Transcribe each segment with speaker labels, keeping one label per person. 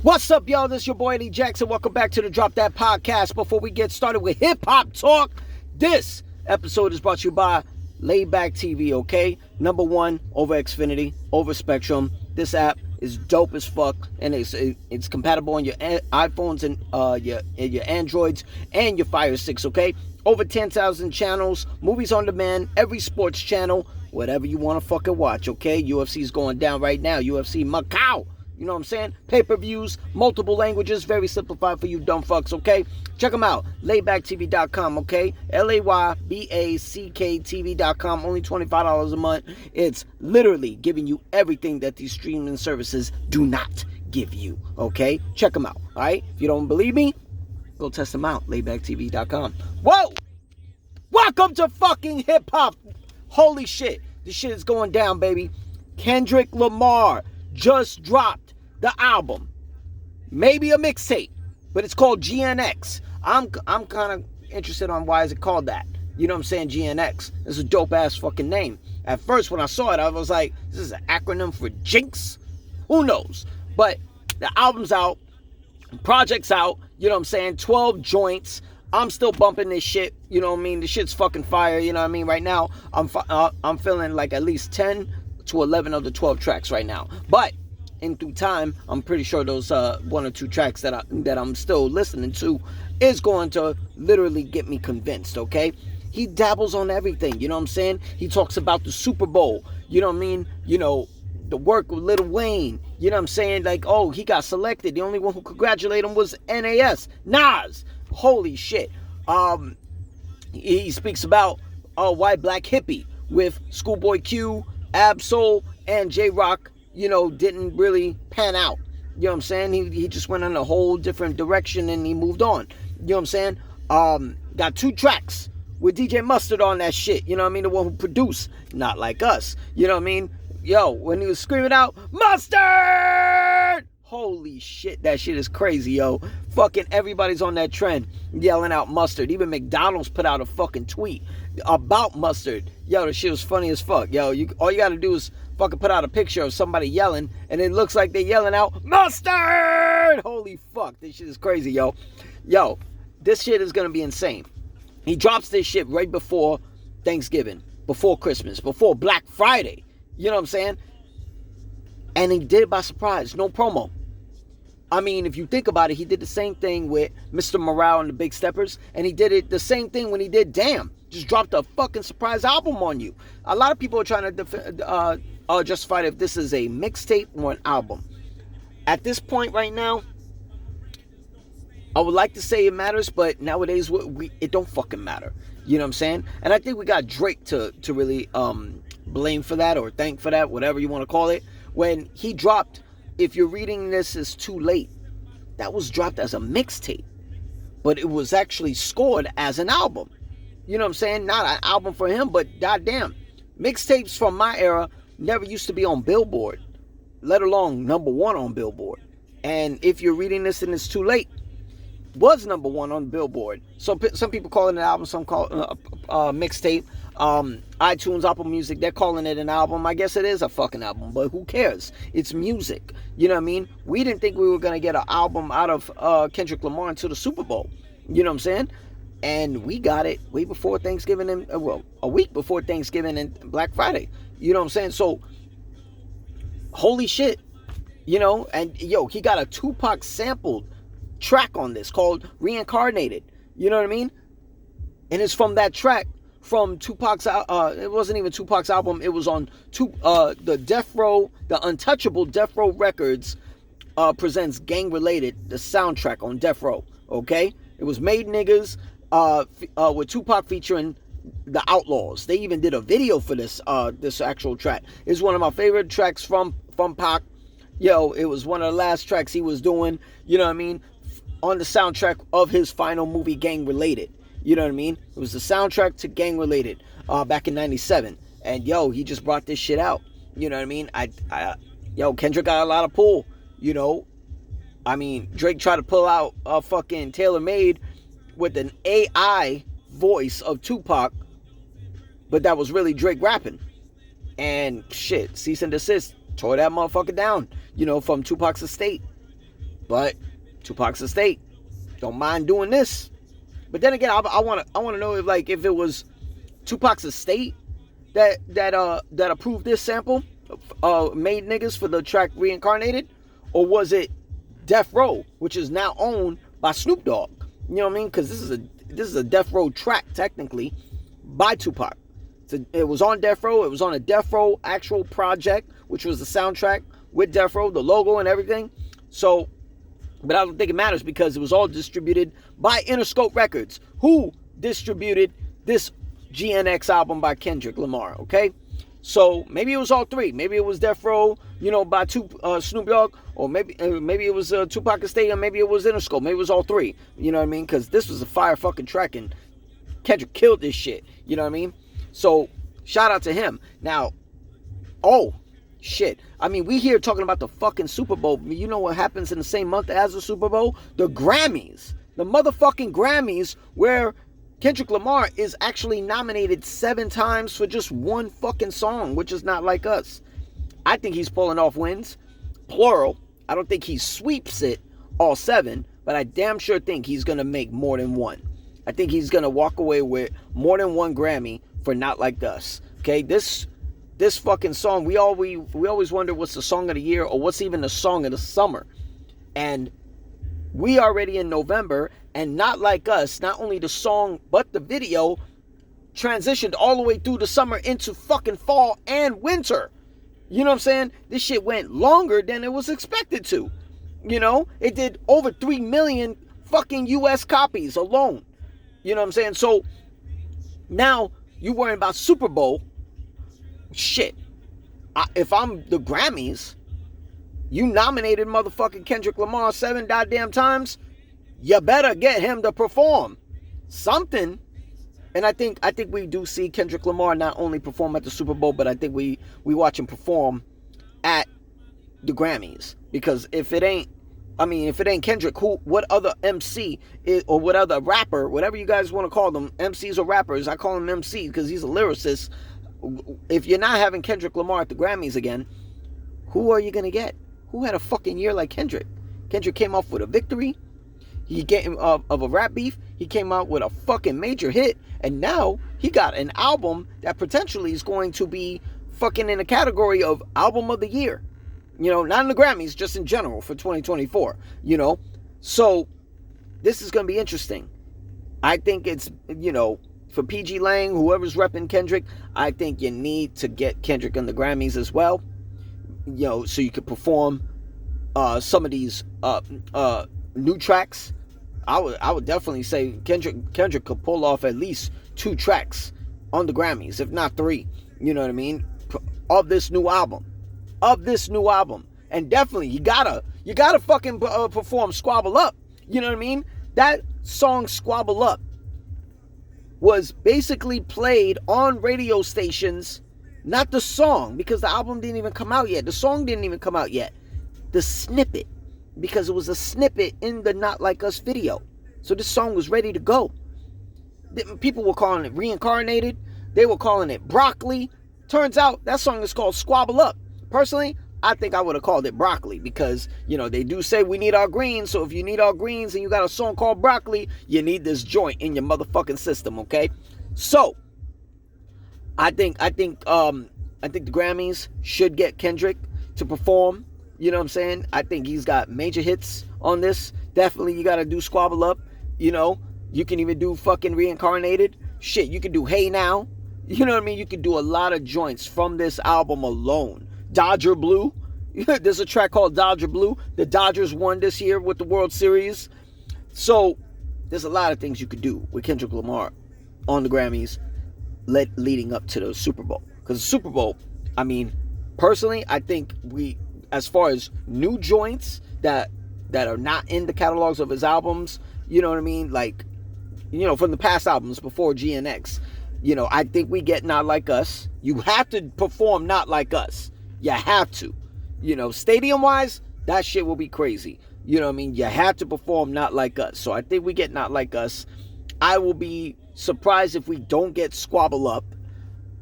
Speaker 1: What's up, y'all? This is your boy Eddie Jackson. Welcome back to the Drop That Podcast. Before we get started with hip hop talk, this episode is brought to you by Layback TV, okay? Number one over Xfinity, over Spectrum. This app is dope as fuck, and it's compatible on your iPhones and your Androids and your Fire Sticks, okay? Over 10,000 channels, movies on demand, every sports channel, whatever you want to fucking watch, okay? UFC's going down right now. UFC Macau. You know what I'm saying? Pay-per-views, multiple languages, very simplified for you dumb fucks, okay? Check them out. Laybacktv.com, okay? LAYBACK-TV.com, only $25 a month. It's literally giving you everything that these streaming services do not give you, okay? Check them out, all right? If you don't believe me, go test them out. Laybacktv.com. Whoa! Welcome to fucking hip-hop. Holy shit. This shit is going down, baby. Kendrick Lamar just dropped the album, maybe a mixtape, but it's called GNX. I'm kind of interested on why is it called that. You know what I'm saying? GNX. It's a dope ass fucking name. At first when I saw it, I was like, this is an acronym for Jinx? Who knows? But the album's out, project's out, you know what I'm saying? 12 joints. I'm still bumping this shit, you know what I mean? The shit's fucking fire, you know what I mean? Right now, I'm feeling like at least 10 to 11 of the 12 tracks right now. But in through time, I'm pretty sure those one or two tracks that I'm still listening to is going to literally get me convinced, okay? He dabbles on everything, you know what I'm saying? He talks about the Super Bowl, you know what I mean? You know, the work with Lil Wayne, you know what I'm saying? Like, oh, he got selected. The only one who congratulated him was Nas. Holy shit. He speaks about White Black Hippie with Schoolboy Q, Ab-Soul, and J-Rock, you know, didn't really pan out. You know what I'm saying? He just went in a whole different direction and he moved on. You know what I'm saying? Got 2 tracks with DJ Mustard on that shit. You know what I mean? The one who produced Not Like Us. You know what I mean? Yo, when he was screaming out, Mustard! Holy shit, that shit is crazy, yo. Fucking everybody's on that trend yelling out Mustard. Even McDonald's put out a fucking tweet about Mustard. Yo, the shit was funny as fuck. Yo, all you gotta do is fucking put out a picture of somebody yelling, and it looks like they're yelling out, Mustard! Holy fuck, this shit is crazy, yo. Yo, this shit is gonna be insane. He drops this shit right before Thanksgiving, before Christmas, before Black Friday. You know what I'm saying? And he did it by surprise, no promo. I mean, if you think about it, he did the same thing with Mr. Morale and the Big Steppers, and he did it the same thing when he did Damn. Just dropped a fucking surprise album on you. A lot of people are trying to justify if this is a mixtape or an album. At this point right now, I would like to say it matters, but nowadays it don't fucking matter. You know what I'm saying? And I think we got Drake to really blame for that or thank for that, whatever you want to call it. When he dropped, if you're reading this is too late, that was dropped as a mixtape, but it was actually scored as an album. You know what I'm saying? Not an album for him, but goddamn, mixtapes from my era never used to be on Billboard, let alone number one on Billboard. And if you're reading this and it's too late, was number one on Billboard. So some people call it an album, some call it a mixtape. iTunes, Apple Music, they're calling it an album. I guess it is a fucking album, but who cares? It's music. You know what I mean? We didn't think we were going to get an album out of Kendrick Lamar until the Super Bowl. You know what I'm saying? And we got it way before Thanksgiving and, a week before Thanksgiving and Black Friday. You know what I'm saying? So, holy shit. You know, and yo, he got a Tupac sampled track on this called Reincarnated. You know what I mean? And it's from that track from Tupac's, it wasn't even Tupac's album, it was on the Death Row, the Untouchable Death Row Records presents Gang Related, the soundtrack on Death Row, okay? It was Made Niggas with Tupac featuring the Outlaws. They even did a video for this actual track. It's one of my favorite tracks from Pac. Yo, it was one of the last tracks he was doing, you know what I mean, on the soundtrack of his final movie, Gang Related. You know what I mean? It was the soundtrack to Gang Related back in 97. And yo, he just brought this shit out. You know what I mean? Kendrick got a lot of pull, you know. I mean, Drake tried to pull out a fucking Tailor Made with an AI voice of Tupac, but that was really Drake rapping. And shit, cease and desist, tore that motherfucker down, you know, from Tupac's estate. But Tupac's estate don't mind doing this. But then again, I want to know if it was Tupac's estate that approved this sample, made niggas for the track Reincarnated, or was it Death Row, which is now owned by Snoop Dogg? You know what I mean? Because this is a Death Row track technically by Tupac. It was on Death Row. It was on a Death Row actual project, which was the soundtrack with Death Row, the logo and everything. So, but I don't think it matters because it was all distributed by Interscope Records, who distributed this GNX album by Kendrick Lamar, okay? So maybe it was all three. Maybe it was Death Row, by Snoop Dogg, or maybe it was Tupac Estate, or maybe it was Interscope. Maybe it was all three. You know what I mean? Because this was a fire fucking track, and Kendrick killed this shit. You know what I mean? So shout out to him. Now, shit. I mean, we here talking about the fucking Super Bowl. You know what happens in the same month as the Super Bowl? The Grammys. The motherfucking Grammys, where Kendrick Lamar is actually nominated 7 times for just one fucking song, which is Not Like Us. I think he's pulling off wins, plural. I don't think he sweeps it all 7, but I damn sure think he's going to make more than one. I think he's going to walk away with more than one Grammy for Not Like Us. Okay, this fucking song, we always wonder what's the song of the year or what's even the song of the summer. And we already in November, and Not Like Us, not only the song, but the video transitioned all the way through the summer into fucking fall and winter. You know what I'm saying? This shit went longer than it was expected to. It did over 3 million fucking US copies alone. You know what I'm saying? So now you worrying about Super Bowl. Shit. If I'm the Grammys, you nominated motherfucking Kendrick Lamar 7 goddamn times, you better get him to perform something. And I think we do see Kendrick Lamar not only perform at the Super Bowl, but I think we watch him perform at the Grammys. Because if it ain't Kendrick, what other MC or what other rapper, whatever you guys want to call them, MCs or rappers, I call him MC because he's a lyricist. If you're not having Kendrick Lamar at the Grammys again, who are you going to get? Who had a fucking year like Kendrick? Kendrick came off with a victory. He came of a rap beef. He came out with a fucking major hit. And now he got an album that potentially is going to be fucking in the category of album of the year. Not in the Grammys, just in general for 2024. So this is going to be interesting. I think it's, for PG Lang, whoever's repping Kendrick, I think you need to get Kendrick on the Grammys as well. So you could perform some of these new tracks. I would definitely say Kendrick could pull off at least 2 tracks on the Grammys, if not 3. You know what I mean? Of this new album. And definitely you gotta fucking perform Squabble Up. You know what I mean? That song Squabble Up was basically played on radio stations. Not the song, because the album didn't even come out yet. The song didn't even come out yet. The snippet, because it was a snippet in the Not Like Us video. So this song was ready to go. People were calling it Reincarnated. They were calling it Broccoli. Turns out that song is called Squabble Up. Personally, I think I would have called it Broccoli because, they do say we need our greens. So if you need our greens and you got a song called Broccoli, you need this joint in your motherfucking system, okay? So I think the Grammys should get Kendrick to perform. You know what I'm saying? I think he's got major hits on this. Definitely you got to do Squabble Up. You can even do fucking Reincarnated. Shit, you can do Hey Now. You know what I mean? You can do a lot of joints from this album alone. Dodger Blue. There's a track called Dodger Blue. The Dodgers won this year with the World Series. So there's a lot of things you could do with Kendrick Lamar on the Grammys leading up to the Super Bowl. Because the Super Bowl, personally, I think as far as new joints that are not in the catalogs of his albums, you know what I mean? Like, from the past albums before GNX, I think we get Not Like Us. You have to perform Not Like Us. You have to. Stadium-wise, that shit will be crazy. You know what I mean? You have to perform Not Like Us. So I think we get Not Like Us. I will be surprised if we don't get Squabble Up.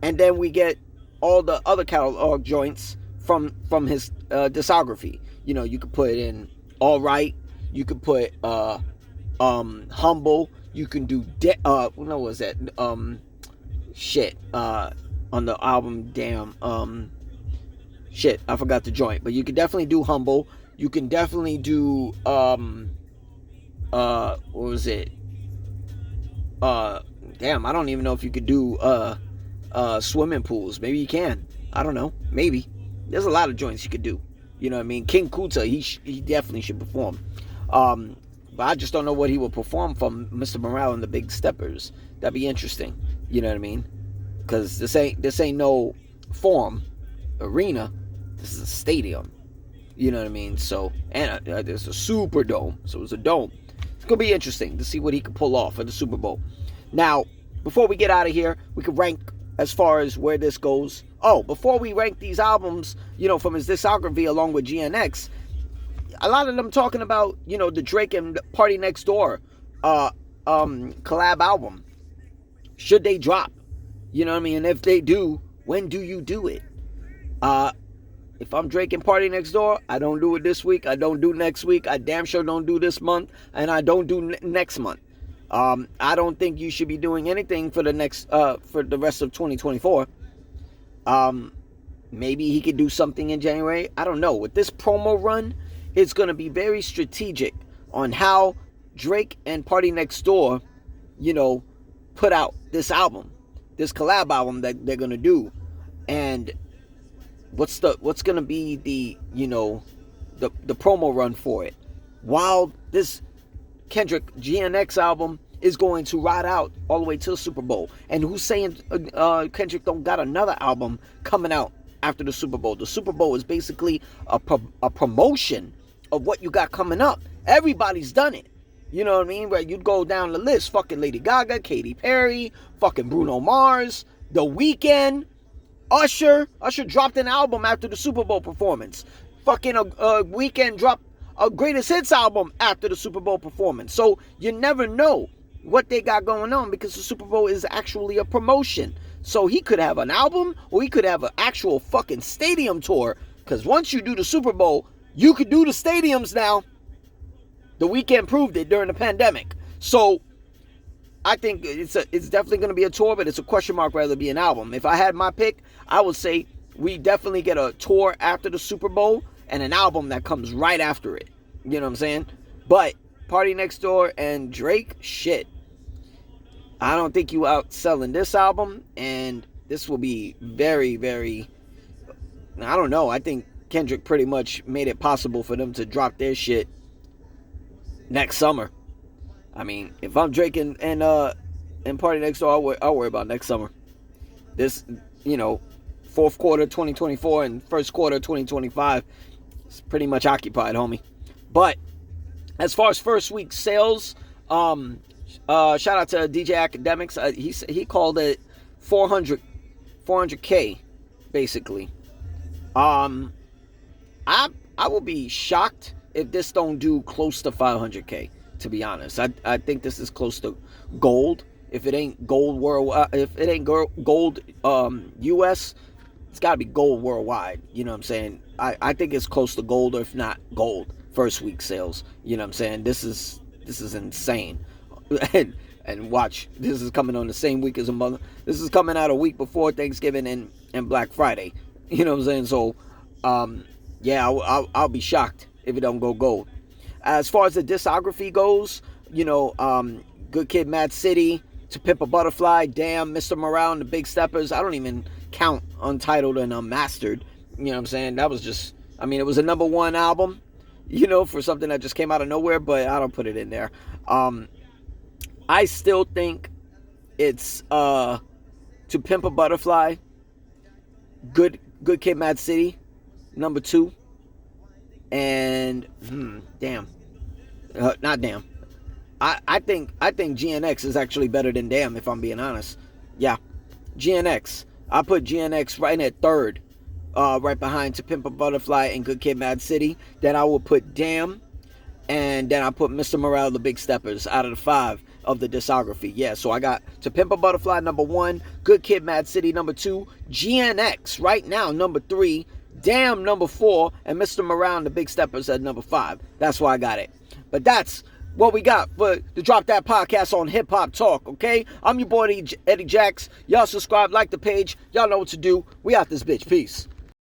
Speaker 1: And then we get all the other catalog joints from his discography. You could put in All Right. You could put Humble. You can do what was that? Shit. On the album, damn. Shit, I forgot the joint. But you can definitely do Humble. You can definitely do what was it? Damn, I don't even know if you could do swimming pools. Maybe you can. I don't know. Maybe. There's a lot of joints you could do. You know what I mean? King Kuta, he definitely should perform. But I just don't know what he will perform from Mr. Morale and the Big Steppers. That'd be interesting. You know what I mean? Because this ain't no forum, arena. This is a stadium. You know what I mean? So, and there's a super dome. So it's a dome. It's going to be interesting to see what he can pull off at the Super Bowl. Now, before we get out of here, we can rank as far as where this goes. Oh, before we rank these albums, from his discography along with GNX, a lot of them talking about, the Drake and Party Next Door collab album. Should they drop? You know what I mean? And if they do, when do you do it? If I'm Drake and Party Next Door, I don't do it this week. I don't do next week. I damn sure don't do this month. And I don't do next month. I don't think you should be doing anything for the rest of 2024. Maybe he could do something in January. I don't know. With this promo run, it's going to be very strategic on how Drake and Party Next Door, put out this album, this collab album that they're going to do. And what's going to be the promo run for it, while this Kendrick GNX album is going to ride out all the way to the Super Bowl. And who's saying Kendrick don't got another album coming out after the Super Bowl? The Super Bowl is basically a promotion of what you got coming up. Everybody's done it. You know what I mean? Where you'd go down the list. Fucking Lady Gaga, Katy Perry, fucking Bruno Mars, The Weeknd, Usher. Usher dropped an album after the Super Bowl performance. Fucking Weeknd dropped a greatest hits album after the Super Bowl performance. So you never know what they got going on, because the Super Bowl is actually a promotion. So he could have an album, or he could have an actual fucking stadium tour. Because once you do the Super Bowl, you could do the stadiums now. The Weeknd proved it during the pandemic. So I think it's definitely going to be a tour, but it's a question mark rather than be an album. If I had my pick, I would say we definitely get a tour after the Super Bowl and an album that comes right after it. You know what I'm saying? But Party Next Door and Drake, shit. I don't think you outselling this album, and this will be very, very, I don't know. I think Kendrick pretty much made it possible for them to drop their shit next summer. I mean, if I'm Drake and Party Next Door, I'll worry about next summer. This, fourth quarter 2024 and first quarter 2025 is pretty much occupied, homie. But as far as first week sales, shout out to DJ Academics. He called it 400K, basically. I will be shocked if this don't do close to 500K, to be honest. I think this is close to gold. If it ain't gold worldwide, if it ain't gold US, it's got to be gold worldwide. You know what I'm saying? I think it's close to gold, or if not gold, first week sales. You know what I'm saying? This is insane. and watch, this is coming on the same week as this is coming out a week before Thanksgiving and Black Friday. You know what I'm saying? So, yeah, I'll be shocked if it don't go gold. As far as the discography goes, Good Kid, Mad City, To Pimp a Butterfly, Damn, Mr. Morale and the Big Steppers. I don't even count Untitled and Unmastered. You know what I'm saying? That was just, it was a number one album, for something that just came out of nowhere, but I don't put it in there. I still think it's To Pimp a Butterfly, Good Kid, Mad City, number 2, and Damn. Not Damn. I think GNX is actually better than Damn, if I'm being honest. Yeah, GNX. I put GNX right at third, right behind To Pimp a Butterfly and Good Kid, Mad City. Then I will put Damn, and then I put Mr. Morale, the Big Steppers out of the 5 of the discography. Yeah, so I got To Pimp a Butterfly number 1, Good Kid, Mad City number 2, GNX right now number 3, Damn number 4, and Mr. Moran, the Big Steppers, at number 5. That's why I got it. But that's what we got for the Drop That Podcast on Hip Hop Talk, okay? I'm your boy Eddie Jacks. Y'all subscribe, like the page. Y'all know what to do. We out this bitch. Peace.